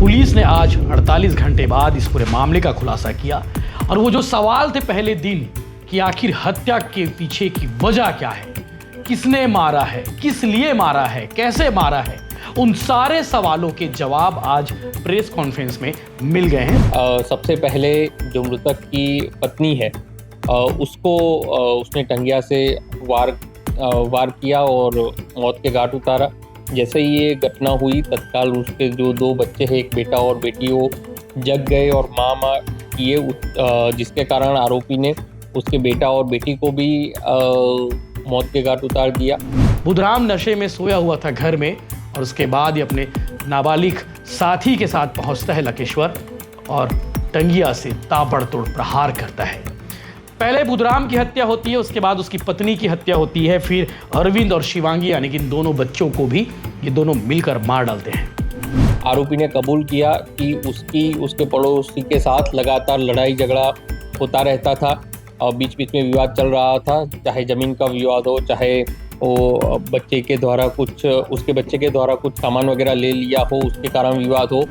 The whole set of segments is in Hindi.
पुलिस ने आज 48 घंटे बाद इस पूरे मामले का खुलासा किया और वो जो सवाल थे पहले दिन कि आखिर हत्या के पीछे की वजह क्या है, किसने मारा है, किस लिए मारा है, कैसे मारा है, उन सारे सवालों के जवाब आज प्रेस कॉन्फ्रेंस में मिल गए हैं। सबसे पहले जो मृतक की पत्नी है उसको उसने टंगिया से वार किया और मौत के घाट उतारा। जैसे ही ये घटना हुई तत्काल उसके जो दो बच्चे हैं, एक बेटा और बेटी, वो जग गए और माँ किए, जिसके कारण आरोपी ने उसके बेटा और बेटी को भी मौत के घाट उतार दिया। बुधराम नशे में सोया हुआ था घर में और उसके बाद ही अपने नाबालिग साथी के साथ पहुंचता है लकेश्वर और टंगिया से ताबड़तोड़ प्रहार करता है। पहले बुधराम की हत्या होती है, उसके बाद उसकी पत्नी की हत्या होती है, फिर अरविंद और शिवांगी यानी कि इन दोनों बच्चों को भी ये दोनों मिलकर मार डालते हैं। आरोपी ने कबूल किया कि उसके पड़ोसी के साथ लगातार लड़ाई झगड़ा होता रहता था और बीच बीच में विवाद चल रहा था, चाहे ज़मीन का विवाद हो, चाहे वो बच्चे के द्वारा उसके बच्चे के द्वारा कुछ सामान वगैरह ले लिया हो, उसके कारण विवाद हो।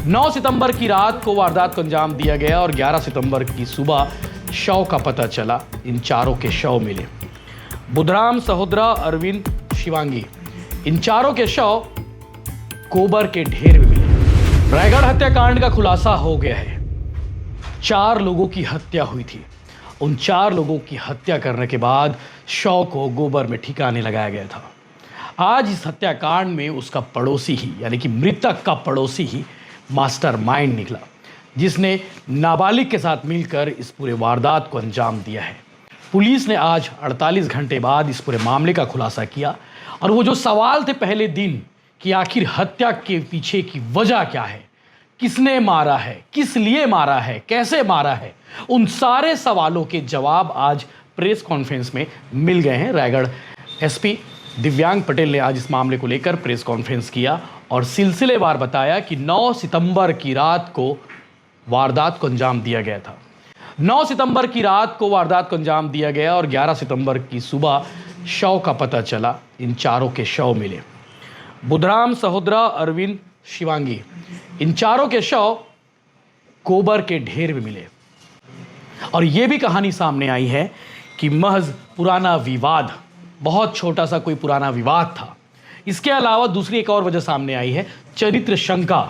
9 सितंबर की रात को वारदात को अंजाम दिया गया और 11 सितंबर की सुबह शव का पता चला। इन चारों के शव मिले, बुधराम, सहोदरा, अरविंद, शिवांगी, इन चारों के शव गोबर के ढेर में मिले। रायगढ़ हत्याकांड का खुलासा हो गया है। 4 लोगों की हत्या हुई थी। उन 4 लोगों की हत्या करने के बाद शव को गोबर में ठिकाने लगाया गया था। आज इस हत्याकांड में उसका पड़ोसी ही यानी कि मृतक का पड़ोसी ही मास्टरमाइंड निकला, जिसने नाबालिग के साथ मिलकर इस पूरे वारदात को अंजाम दिया है। पुलिस ने आज 48 घंटे बाद इस पूरे मामले का खुलासा किया और वो जो सवाल थे पहले दिन कि आखिर हत्या के पीछे की वजह क्या है, किसने मारा है, किस लिए मारा है, कैसे मारा है, उन सारे सवालों के जवाब आज प्रेस कॉन्फ्रेंस में मिल गए हैं। रायगढ़ एसपी दिव्यांग पटेल ने आज इस मामले को लेकर प्रेस कॉन्फ्रेंस किया और सिलसिलेवार बताया कि 9 सितंबर की रात को वारदात को अंजाम दिया गया था। 9 सितंबर की रात को वारदात को अंजाम दिया गया और 11 सितंबर की सुबह शव का पता चला। इन चारों के शव मिले, बुधराम, सहोदरा, अरविंद, शिवांगी, इन चारों के शव गोबर के ढेर में मिले। और ये भी कहानी सामने आई है कि महज पुराना विवाद, बहुत छोटा सा कोई पुराना विवाद था। इसके अलावा दूसरी एक और वजह सामने आई है, चरित्र शंका।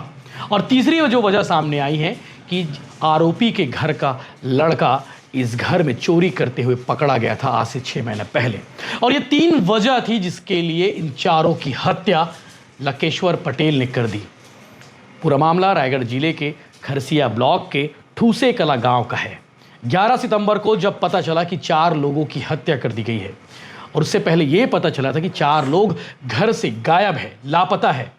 और तीसरी जो वजह सामने आई है कि आरोपी के घर का लड़का इस घर में चोरी करते हुए पकड़ा गया था आज से 6 महीने पहले। और ये 3 वजह थी जिसके लिए इन चारों की हत्या लकेश्वर पटेल ने कर दी। पूरा मामला रायगढ़ जिले के खरसिया ब्लॉक के ठूसे कला गांव का है। 11 सितंबर को जब पता चला कि 4 लोगों की हत्या कर दी गई है और उससे पहले ये पता चला था कि 4 लोग घर से गायब है, लापता है।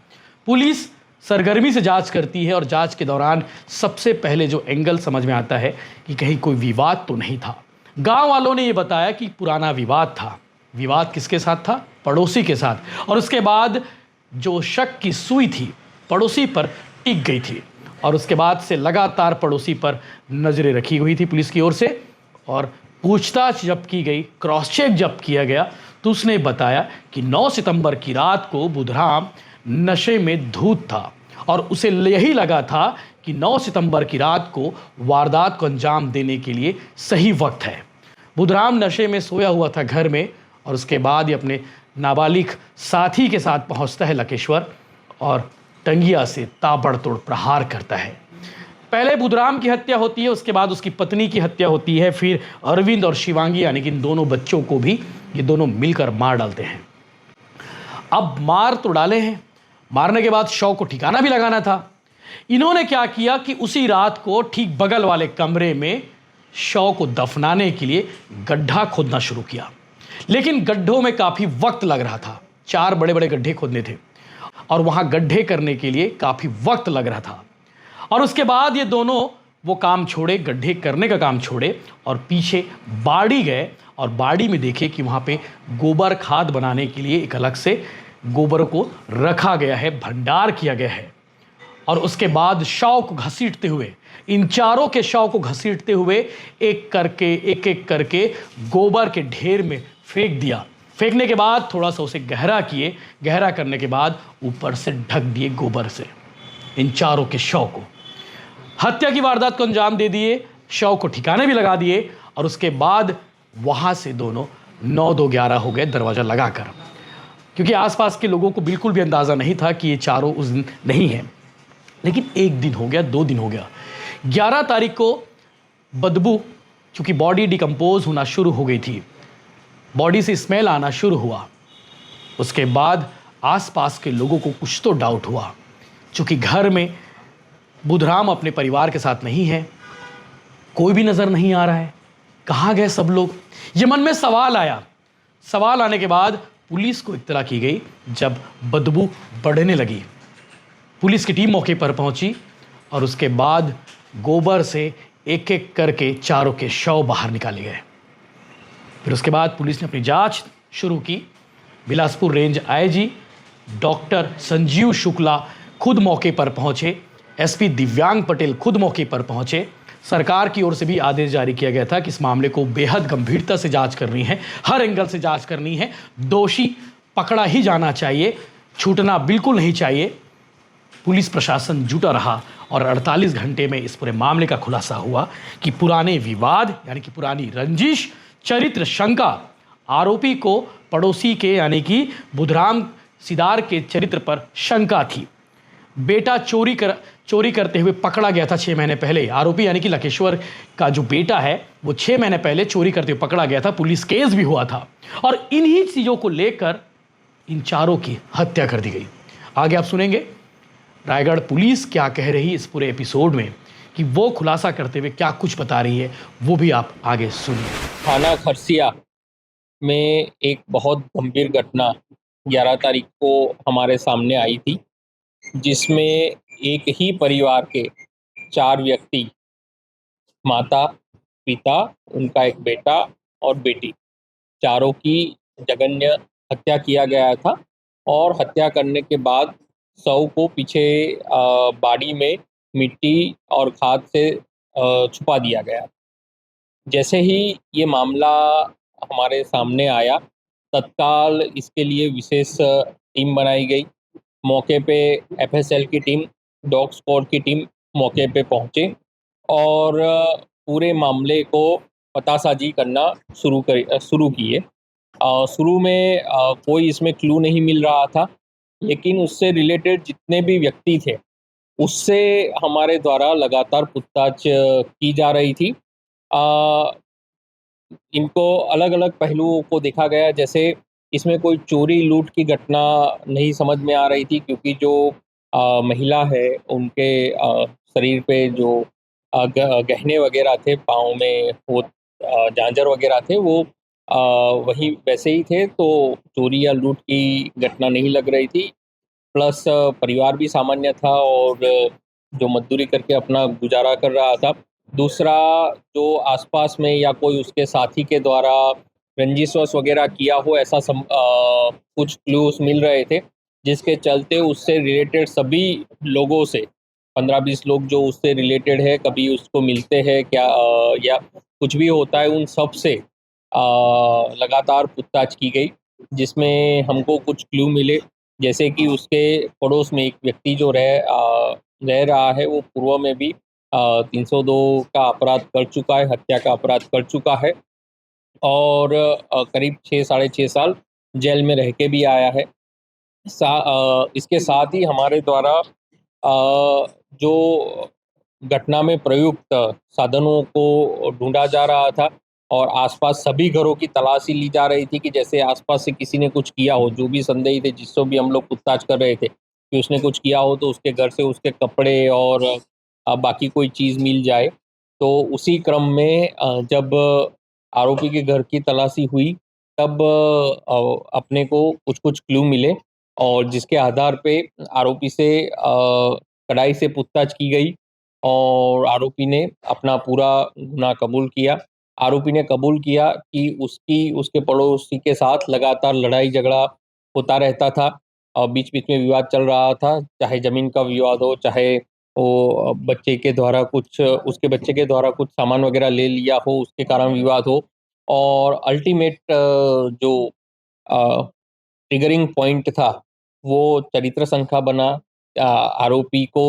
पुलिस सरगर्मी से जांच करती है और जांच के दौरान सबसे पहले जो एंगल समझ में आता है कि कहीं कोई विवाद तो नहीं था। गांव वालों ने ये बताया कि पुराना विवाद था। विवाद किसके साथ था? पड़ोसी के साथ। और उसके बाद जो शक की सुई थी पड़ोसी पर टिक गई थी और उसके बाद से लगातार पड़ोसी पर नज़रें रखी हुई थी पुलिस की ओर से। और पूछताछ जब की गई, क्रॉस चेक जब किया गया तो उसने बताया कि 9 सितंबर की रात को बुधराम नशे में धूत था और उसे यही लगा था कि 9 सितंबर की रात को वारदात को अंजाम देने के लिए सही वक्त है। बुधराम नशे में सोया हुआ था घर में और उसके बाद ही अपने नाबालिग साथी के साथ पहुंचता है लकेश्वर और टंगिया से ताबड़तोड़ प्रहार करता है। पहले बुधराम की हत्या होती है, उसके बाद उसकी पत्नी की हत्या होती है, फिर अरविंद और शिवांगी यानी कि इन दोनों बच्चों को भी ये दोनों मिलकर मार डालते हैं। अब मार तो डाले हैं, मारने के बाद शव को ठिकाना भी लगाना था। इन्होंने क्या किया कि उसी रात को ठीक बगल वाले कमरे में शव को दफनाने के लिए गड्ढा खोदना शुरू किया, लेकिन गड्ढों में काफ़ी वक्त लग रहा था। 4 बड़े बड़े गड्ढे खोदने थे और वहाँ गड्ढे करने के लिए काफ़ी वक्त लग रहा था। और उसके बाद ये दोनों वो काम छोड़े, गड्ढे करने का काम छोड़े और पीछे बाड़ी गए और बाड़ी में देखे कि वहाँ पे गोबर खाद बनाने के लिए एक अलग से गोबर को रखा गया है, भंडार किया गया है। और उसके बाद शव को घसीटते हुए, इन चारों के शव को घसीटते हुए एक एक करके गोबर के ढेर में फेंक दिया। फेंकने के बाद थोड़ा सा उसे गहरा किए, गहरा करने के बाद ऊपर से ढक दिए गोबर से। इन चारों के शव को। हत्या की वारदात को अंजाम दे दिए, शव को ठिकाने भी लगा दिए और उसके बाद वहां से दोनों 9-2-11 हो गए दरवाजा लगाकर, क्योंकि आसपास के लोगों को बिल्कुल भी अंदाजा नहीं था कि ये चारों उस दिन नहीं है। लेकिन 1 दिन हो गया, 2 दिन हो गया, 11 तारीख को बदबू, क्योंकि बॉडी डिकम्पोज होना शुरू हो गई थी, बॉडी से स्मेल आना शुरू हुआ। उसके बाद आसपास के लोगों को कुछ तो डाउट हुआ, क्योंकि घर में बुधराम अपने परिवार के साथ नहीं है, कोई भी नज़र नहीं आ रहा है, कहाँ गए सब लोग, ये मन में सवाल आया। सवाल आने के बाद पुलिस को इत्तला की गई। जब बदबू बढ़ने लगी, पुलिस की टीम मौके पर पहुंची और उसके बाद गोबर से एक एक करके चारों के शव बाहर निकाले गए। फिर उसके बाद पुलिस ने अपनी जांच शुरू की। Bilaspur range IG doctor Sanjeev Shukla खुद मौके पर पहुंचे, एसपी दिव्यांग पटेल खुद मौके पर पहुंचे। सरकार की ओर से भी आदेश जारी किया गया था कि इस मामले को बेहद गंभीरता से जांच करनी है, हर एंगल से जांच करनी है, दोषी पकड़ा ही जाना चाहिए, छूटना बिल्कुल नहीं चाहिए। पुलिस प्रशासन जुटा रहा और 48 घंटे में इस पूरे मामले का खुलासा हुआ कि पुराने विवाद यानी कि पुरानी रंजिश, चरित्र शंका, आरोपी को पड़ोसी के यानी कि बुधराम सिदार के चरित्र पर शंका थी। बेटा चोरी करते हुए पकड़ा गया था 6 महीने पहले। आरोपी यानी कि लकेश्वर का जो बेटा है वो 6 महीने पहले चोरी करते हुए पकड़ा गया था, पुलिस केस भी हुआ था और इन्हीं चीज़ों को लेकर इन चारों की हत्या कर दी गई। आगे आप सुनेंगे रायगढ़ पुलिस क्या कह रही इस पूरे एपिसोड में, कि वो खुलासा करते हुए क्या कुछ बता रही है, वो भी आप आगे सुनिए। थाना खरसिया में एक बहुत गंभीर घटना 11 तारीख को हमारे सामने आई थी, जिसमें एक ही परिवार के 4 व्यक्ति, माता, पिता, उनका एक बेटा और बेटी, चारों की जघन्य हत्या किया गया था। और हत्या करने के बाद शव को पीछे बाड़ी में मिट्टी और खाद से छुपा दिया गया। जैसे ही ये मामला हमारे सामने आया, तत्काल इसके लिए विशेष टीम बनाई गई। मौके पे एफएसएल की टीम, डॉग स्क्वाड की टीम मौके पे पहुँचे और पूरे मामले को पतासाजी करना शुरू किए। शुरू में कोई इसमें क्लू नहीं मिल रहा था, लेकिन उससे रिलेटेड जितने भी व्यक्ति थे, उससे हमारे द्वारा लगातार पूछताछ की जा रही थी। इनको अलग-अलग पहलुओं को देखा गया, जैसे इसमें कोई चोरी लूट की घटना नहीं समझ में आ रही थी, क्योंकि जो महिला है उनके शरीर पे जो गहने वगैरह थे, पाँव में वो झांझर वगैरह थे, वो वही वैसे ही थे, तो चोरी या लूट की घटना नहीं लग रही थी। प्लस परिवार भी सामान्य था और जो मज़दूरी करके अपना गुज़ारा कर रहा था। दूसरा, जो आसपास में या कोई उसके साथी के द्वारा रंजिश-वश वगैरह किया हो, ऐसा कुछ क्लूज़ मिल रहे थे, जिसके चलते उससे रिलेटेड सभी लोगों से 15-20 लोग जो उससे रिलेटेड है, कभी उसको मिलते हैं क्या या कुछ भी होता है, उन सब से लगातार पूछताछ की गई, जिसमें हमको कुछ क्लू मिले। जैसे कि उसके पड़ोस में एक व्यक्ति जो रह रहा है, वो पूर्व में भी 302 का अपराध कर चुका है, हत्या का अपराध कर चुका है और करीब 6 साढ़े 6 साल जेल में रह के भी आया है। इसके साथ ही हमारे द्वारा जो घटना में प्रयुक्त साधनों को ढूंढा जा रहा था और आसपास सभी घरों की तलाशी ली जा रही थी कि जैसे आसपास से किसी ने कुछ किया हो। जो भी संदेही थे, जिससे भी हम लोग पूछताछ कर रहे थे कि उसने कुछ किया हो, तो उसके घर से उसके कपड़े और बाकी कोई चीज़ मिल जाए। तो उसी क्रम में जब आरोपी के घर की तलाशी हुई, तब अपने को कुछ-कुछ क्लू मिले और जिसके आधार पे आरोपी से कड़ाई से पूछताछ की गई और आरोपी ने अपना पूरा गुनाह कबूल किया। आरोपी ने कबूल किया कि उसके पड़ोसी के साथ लगातार लड़ाई झगड़ा होता रहता था और बीच-बीच में विवाद चल रहा था, चाहे ज़मीन का विवाद हो, चाहे वो उसके बच्चे के द्वारा कुछ सामान वगैरह ले लिया हो, उसके कारण विवाद हो। और अल्टीमेट जो ट्रिगरिंग पॉइंट था, वो चरित्र शंका बना आरोपी को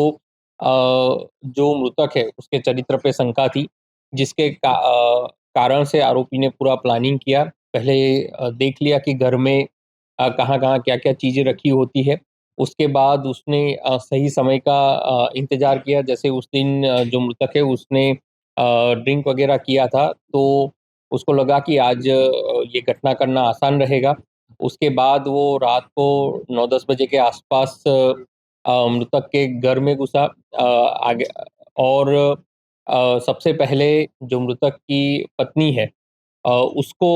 जो मृतक है उसके चरित्र पे शंका थी, जिसके कारण से आरोपी ने पूरा प्लानिंग किया। पहले देख लिया कि घर में कहाँ-कहाँ, क्या-क्या चीज़ें रखी होती है। उसके बाद उसने सही समय का इंतज़ार किया। जैसे उस दिन जो मृतक है उसने ड्रिंक वग़ैरह किया था, तो उसको लगा कि आज ये घटना करना आसान रहेगा। उसके बाद वो रात को 9-10 बजे के आसपास मृतक के घर में घुसा। आगे और सबसे पहले जो मृतक की पत्नी है उसको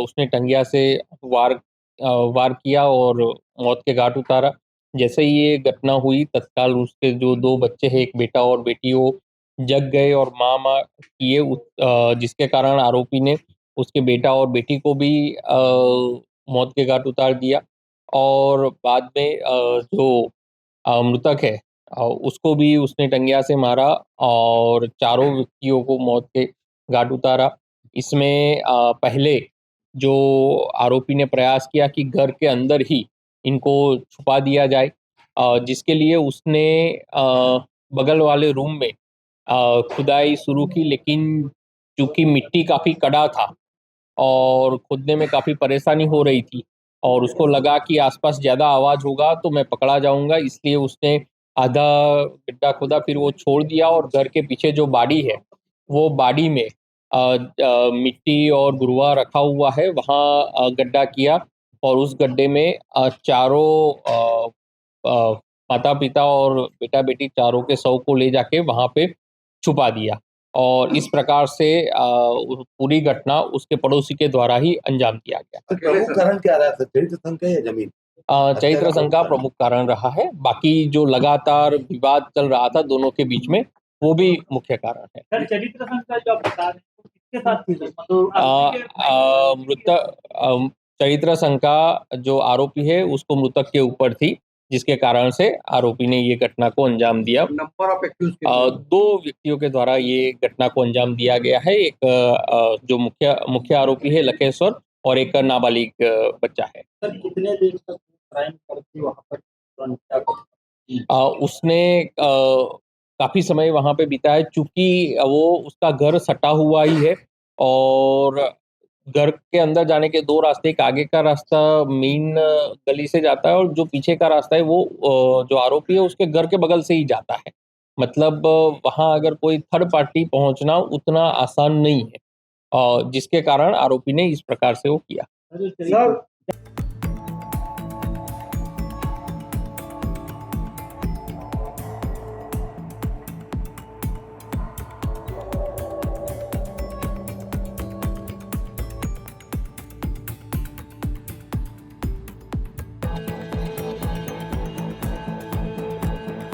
उसने टंगिया से वार वार किया और मौत के घाट उतारा। जैसे ही ये घटना हुई तत्काल उसके जो 2 बच्चे हैं, एक बेटा और बेटी, वो जग गए और माँ-माँ किए जिसके कारण आरोपी ने उसके बेटा और बेटी को भी मौत के घाट उतार दिया और बाद में जो मृतक है उसको भी उसने टंगिया से मारा और चारों व्यक्तियों को मौत के घाट उतारा। इसमें पहले जो आरोपी ने प्रयास किया कि घर के अंदर ही इनको छुपा दिया जाए, जिसके लिए उसने बगल वाले रूम में खुदाई शुरू की, लेकिन चूँकि मिट्टी काफ़ी कड़ा था और खोदने में काफ़ी परेशानी हो रही थी और उसको लगा कि आसपास ज़्यादा आवाज़ होगा तो मैं पकड़ा जाऊँगा, इसलिए उसने आधा गड्ढा खोदा, फिर वो छोड़ दिया और घर के पीछे जो बाड़ी है, वो बाड़ी में मिट्टी और गुरुआ रखा हुआ है, वहाँ गड्ढा किया और उस गड्ढे में चारों माता-पिता और बेटा-बेटी चारों के शव को ले जाके वहाँ पे छुपा दिया। और इस प्रकार से पूरी घटना उसके पड़ोसी के द्वारा ही अंजाम दिया गया। तो प्रमुख कारण क्या रहा था? चरित्र संख्या या जमीन? चरित्र संघ प्रमुख कारण रहा है, बाकी जो लगातार विवाद चल रहा था दोनों के बीच में, वो भी मुख्य कारण है। सर चरित्र संख्या जो आप बता रहे हैं वो किसके साथ थी? मतलब चरित्र संघ का जो आरोपी है उसको मृतक के ऊपर थी, जिसके कारण से आरोपी ने ये घटना को अंजाम दिया। नंबर ऑफ एक्यूज 2 व्यक्तियों के द्वारा ये घटना को अंजाम दिया गया है। एक जो मुख्य आरोपी है लकेश्वर और एक नाबालिग बच्चा है। सर कितने देर तक क्राइम करके वहाँ पर हत्या कर उसने काफ़ी समय वहाँ पे बिताया, चूँकि वो उसका घर सटा हुआ ही है और घर के अंदर जाने के 2 रास्ते, एक आगे का रास्ता मेन गली से जाता है और जो पीछे का रास्ता है वो जो आरोपी है उसके घर के बगल से ही जाता है। मतलब वहाँ अगर कोई थर्ड पार्टी पहुँचना उतना आसान नहीं है, जिसके कारण आरोपी ने इस प्रकार से वो किया। सर